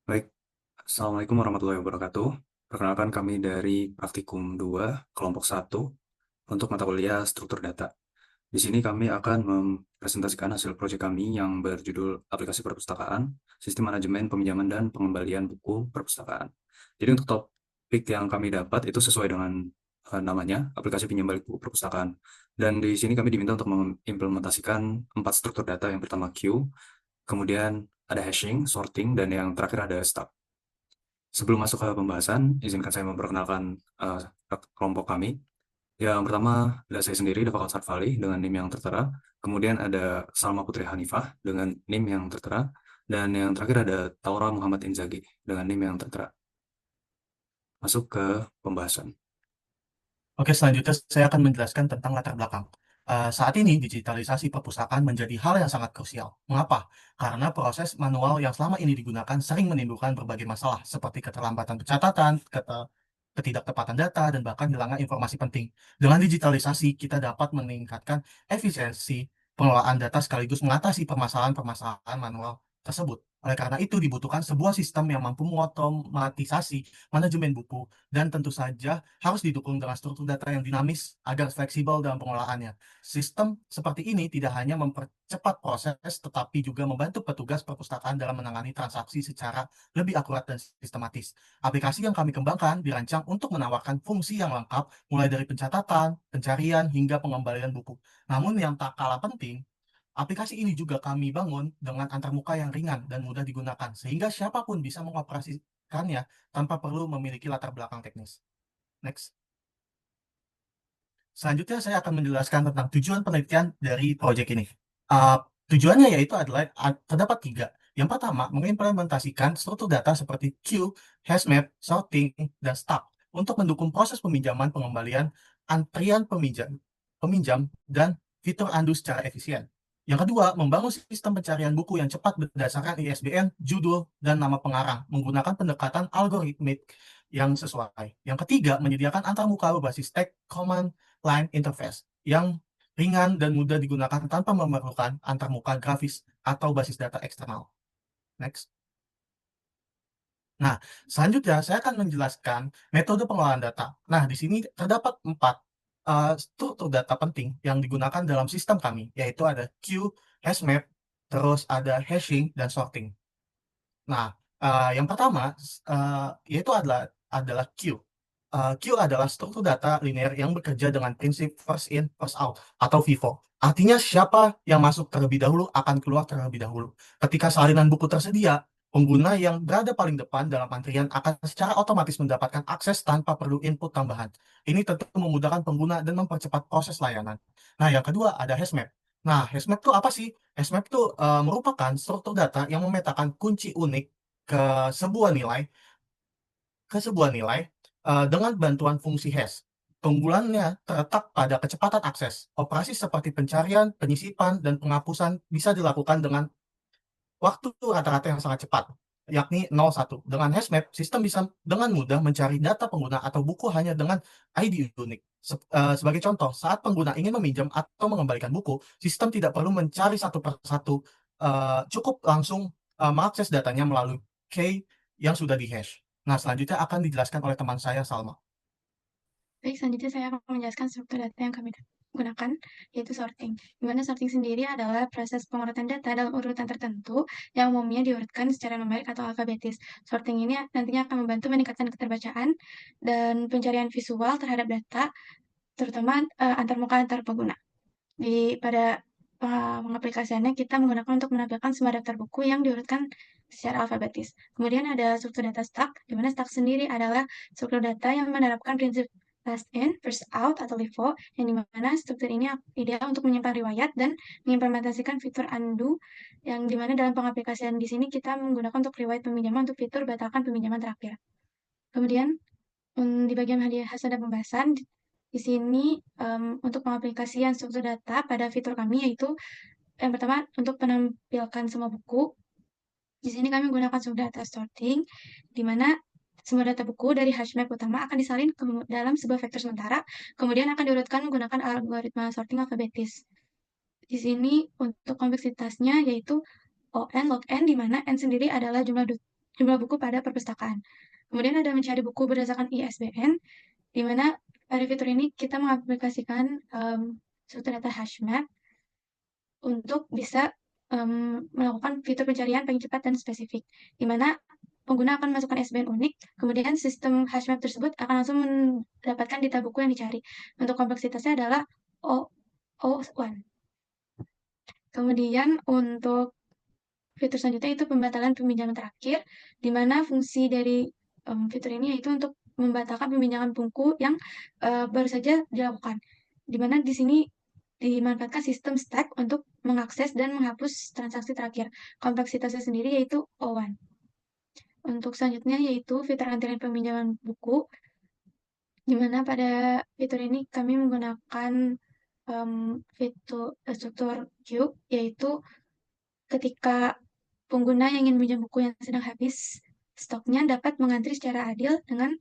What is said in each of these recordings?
Baik, Assalamualaikum warahmatullahi wabarakatuh. Perkenalkan kami dari Praktikum 2, kelompok 1, untuk mata kuliah struktur data. Di sini kami akan mempresentasikan hasil proyek kami yang berjudul Aplikasi Perpustakaan, Sistem Manajemen Peminjaman dan Pengembalian Buku Perpustakaan. Jadi untuk topik yang kami dapat itu sesuai dengan namanya, aplikasi pinjam balik buku perpustakaan. Dan di sini kami diminta untuk mengimplementasikan 4 struktur data. Yang pertama queue, kemudian ada hashing, sorting, dan yang terakhir ada stack. Sebelum masuk ke pembahasan, izinkan saya memperkenalkan eh, kelompok kami. Yang pertama adalah saya sendiri, Dava Sarfali, dengan NIM yang tertera. Kemudian ada Salma Putri Hanifah dengan NIM yang tertera. Dan yang terakhir ada Taura Muhammad Inzaghi dengan NIM yang tertera. Masuk ke pembahasan. Oke, selanjutnya saya akan menjelaskan tentang latar belakang. Saat ini, digitalisasi perpustakaan menjadi hal yang sangat krusial. Mengapa? Karena proses manual yang selama ini digunakan sering menimbulkan berbagai masalah, seperti keterlambatan pencatatan, ketidaktepatan data, dan bahkan hilangnya informasi penting. Dengan digitalisasi, kita dapat meningkatkan efisiensi pengelolaan data sekaligus mengatasi permasalahan-permasalahan manual tersebut. Oleh karena itu, dibutuhkan sebuah sistem yang mampu mengotomatisasi manajemen buku dan tentu saja harus didukung dengan struktur data yang dinamis agar fleksibel dalam pengelolaannya. Sistem seperti ini tidak hanya mempercepat proses, tetapi juga membantu petugas perpustakaan dalam menangani transaksi secara lebih akurat dan sistematis. Aplikasi yang kami kembangkan dirancang untuk menawarkan fungsi yang lengkap, mulai dari pencatatan, pencarian, hingga pengembalian buku. Namun yang tak kalah penting, aplikasi ini juga kami bangun dengan antarmuka yang ringan dan mudah digunakan, sehingga siapapun bisa mengoperasikannya tanpa perlu memiliki latar belakang teknis. Next. Selanjutnya saya akan menjelaskan tentang tujuan penelitian dari proyek ini. Uh, Tujuannya yaitu adalah terdapat tiga. Yang pertama, mengimplementasikan struktur data seperti queue, hashmap, sorting, dan stack untuk mendukung proses peminjaman, pengembalian, antrian peminjam, dan fitur undo secara efisien. Yang kedua, membangun sistem pencarian buku yang cepat berdasarkan ISBN, judul, dan nama pengarang menggunakan pendekatan algoritmik yang sesuai. Yang ketiga, menyediakan antarmuka berbasis tag, command, line interface yang ringan dan mudah digunakan tanpa memerlukan antarmuka grafis atau basis data eksternal. Next. Nah, selanjutnya saya akan menjelaskan metode pengelolaan data. Nah, di sini terdapat empat struktur data penting yang digunakan dalam sistem kami, yaitu ada queue, hashmap, terus ada hashing, dan sorting. Nah, yang pertama yaitu adalah queue. Queue adalah struktur data linear yang bekerja dengan prinsip first in, first out atau FIFO. Artinya siapa yang masuk terlebih dahulu akan keluar terlebih dahulu. Ketika salinan buku tersedia, pengguna yang berada paling depan dalam antrian akan secara otomatis mendapatkan akses tanpa perlu input tambahan. Ini tentu memudahkan pengguna dan mempercepat proses layanan. Nah, yang kedua ada hashmap. Nah, hashmap itu apa sih? Hashmap itu merupakan struktur data yang memetakan kunci unik ke sebuah nilai dengan bantuan fungsi hash. Keunggulannya terletak pada kecepatan akses. Operasi seperti pencarian, penyisipan, dan penghapusan bisa dilakukan dengan waktu rata-rata yang sangat cepat, yakni 0,1. Dengan hashmap, sistem bisa dengan mudah mencari data pengguna atau buku hanya dengan ID unik. Sebagai contoh, saat pengguna ingin meminjam atau mengembalikan buku, sistem tidak perlu mencari satu persatu, cukup langsung mengakses datanya melalui key yang sudah di-hash. Nah, selanjutnya akan dijelaskan oleh teman saya, Salma. Baik, selanjutnya saya akan menjelaskan struktur data yang kami gunakan, yaitu sorting. Di mana sorting sendiri adalah proses pengurutan data dalam urutan tertentu yang umumnya diurutkan secara numerik atau alfabetis. Sorting ini nantinya akan membantu meningkatkan keterbacaan dan pencarian visual terhadap data, terutama antarmuka antar pengguna. Pada pengaplikasiannya kita menggunakan untuk menampilkan semua daftar buku yang diurutkan secara alfabetis. Kemudian ada struktur data stack, di mana stack sendiri adalah struktur data yang menerapkan prinsip last in, first out atau LIFO, yang dimana struktur ini ideal untuk menyimpan riwayat dan mengimplementasikan fitur undo, yang dimana dalam pengaplikasian di sini kita menggunakan untuk riwayat peminjaman untuk fitur batalkan peminjaman terakhir. Kemudian di bagian hadiah hasil dan pembahasan, di sini untuk pengaplikasian struktur data pada fitur kami yaitu yang pertama untuk menampilkan semua buku. Di sini kami menggunakan struktur data sorting, di mana semua data buku dari hashmap utama akan disalin ke dalam sebuah vektor sementara, kemudian akan diurutkan menggunakan algoritma sorting alfabetis. Di sini untuk kompleksitasnya yaitu ON, log N, di mana N sendiri adalah jumlah jumlah buku pada perpustakaan. Kemudian ada mencari buku berdasarkan ISBN, di mana pada fitur ini kita mengaplikasikan struktur data hashmap untuk bisa melakukan fitur pencarian paling cepat dan spesifik, di mana pengguna akan masukkan ISBN unik, kemudian sistem hashmap tersebut akan langsung mendapatkan data buku yang dicari. Untuk kompleksitasnya adalah O1. Kemudian untuk fitur selanjutnya itu pembatalan peminjaman terakhir, di mana fungsi dari fitur ini yaitu untuk membatalkan peminjaman buku yang baru saja dilakukan. Di mana di sini dimanfaatkan sistem stack untuk mengakses dan menghapus transaksi terakhir. Kompleksitasnya sendiri yaitu O1. Untuk selanjutnya yaitu fitur antrian peminjaman buku, di mana pada fitur ini kami menggunakan struktur queue, yaitu ketika pengguna yang ingin meminjam buku yang sedang habis stoknya dapat mengantri secara adil dengan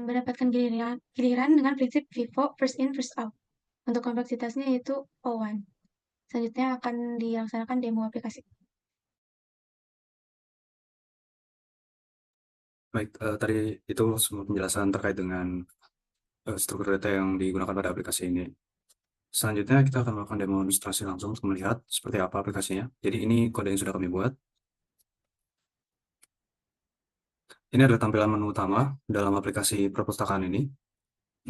mendapatkan giliran dengan prinsip FIFO first in first out. Untuk kompleksitasnya yaitu O1. Selanjutnya akan dilaksanakan demo aplikasi. Baik, tadi itu semua penjelasan terkait dengan struktur data yang digunakan pada aplikasi ini. Selanjutnya kita akan melakukan demonstrasi langsung untuk melihat seperti apa aplikasinya. Jadi ini kode yang sudah kami buat. Ini adalah tampilan menu utama dalam aplikasi perpustakaan ini.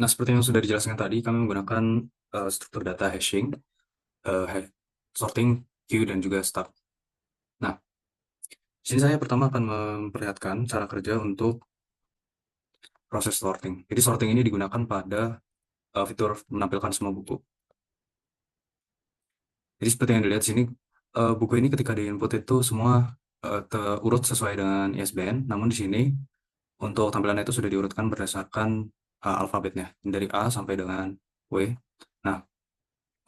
Nah, seperti yang sudah dijelaskan tadi, kami menggunakan struktur data hashing, sorting, queue, dan juga stack. Nah, di sini saya pertama akan memperlihatkan cara kerja untuk proses sorting. Jadi sorting ini digunakan pada fitur menampilkan semua buku. Jadi seperti yang dilihat di sini, buku ini ketika di-input itu semua terurut sesuai dengan ISBN, namun di sini untuk tampilannya itu sudah diurutkan berdasarkan alfabetnya, dari A sampai dengan W. Nah,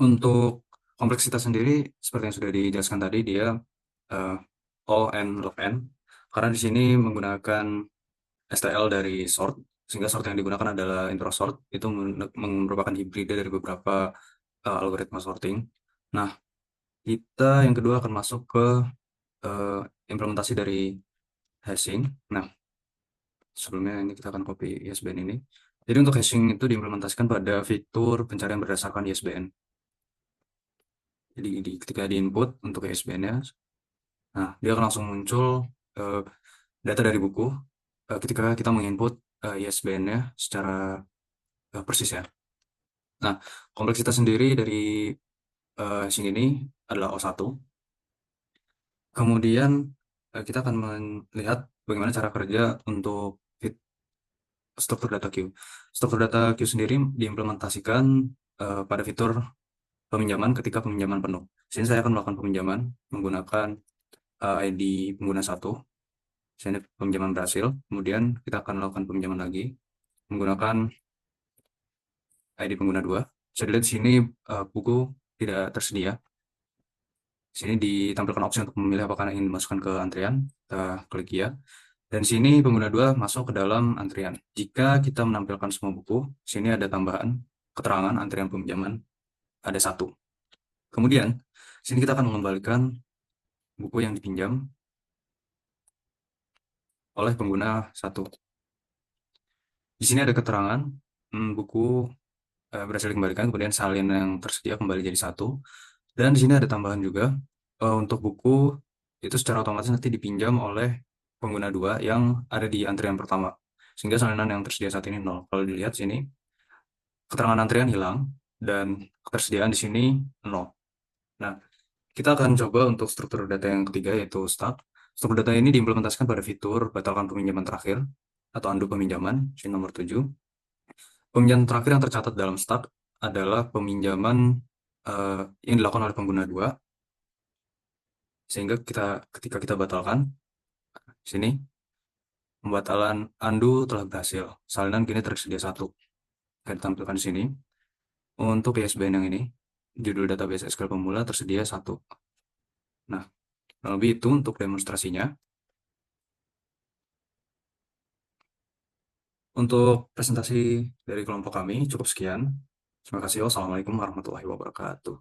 untuk kompleksitas sendiri, seperti yang sudah dijelaskan tadi, dia O, N, log N, karena di sini menggunakan STL dari sort, sehingga sort yang digunakan adalah intro sort, itu merupakan hibrida dari beberapa algoritma sorting. Nah, kita yang kedua akan masuk ke implementasi dari hashing. Nah, sebelumnya ini kita akan copy ISBN ini. Jadi untuk hashing itu diimplementasikan pada fitur pencarian berdasarkan ISBN. Jadi ketika di input untuk ISBN-nya, nah dia akan langsung muncul data dari buku ketika kita menginput ISBN-nya secara persis ya. Nah, kompleksitas sendiri dari hashing ini adalah O1. Kemudian kita akan melihat bagaimana cara kerja untuk struktur data queue. Struktur data queue sendiri diimplementasikan pada fitur peminjaman ketika peminjaman penuh. Sini saya akan melakukan peminjaman menggunakan ID pengguna 1. Sini peminjaman berhasil. Kemudian kita akan melakukan peminjaman lagi menggunakan ID pengguna 2. Bisa dilihat di sini buku tidak tersedia. Sini ditampilkan opsi untuk memilih apakah ingin dimasukkan ke antrian. Kita klik ya. Dan sini pengguna 2 masuk ke dalam antrian. Jika kita menampilkan semua buku, sini ada tambahan keterangan antrian peminjaman ada 1. Kemudian, sini kita akan mengembalikan buku yang dipinjam oleh pengguna 1. Di sini ada keterangan buku berhasil dikembalikan, kemudian salin yang tersedia kembali jadi 1. Dan di sini ada tambahan juga untuk buku itu secara otomatis nanti dipinjam oleh pengguna 2 yang ada di antrian pertama. Sehingga salinan yang tersedia saat ini 0. Kalau dilihat sini, keterangan antrian hilang dan ketersediaan di sini 0. Nah, kita akan coba untuk struktur data yang ketiga yaitu stack. Struktur data ini diimplementasikan pada fitur batalkan peminjaman terakhir atau undo peminjaman, sini nomor 7. Peminjaman terakhir yang tercatat dalam stack adalah peminjaman yang dilakukan oleh pengguna 2. Sehingga ketika kita batalkan, sini pembatalan undo telah berhasil. Salinan kini tersedia 1. Kita tampilkan di sini. Untuk ISBN yang ini, judul database SQL pemula tersedia 1. Nah, lebih itu untuk demonstrasinya. Untuk presentasi dari kelompok kami cukup sekian. Terima kasih. Wassalamualaikum warahmatullahi wabarakatuh.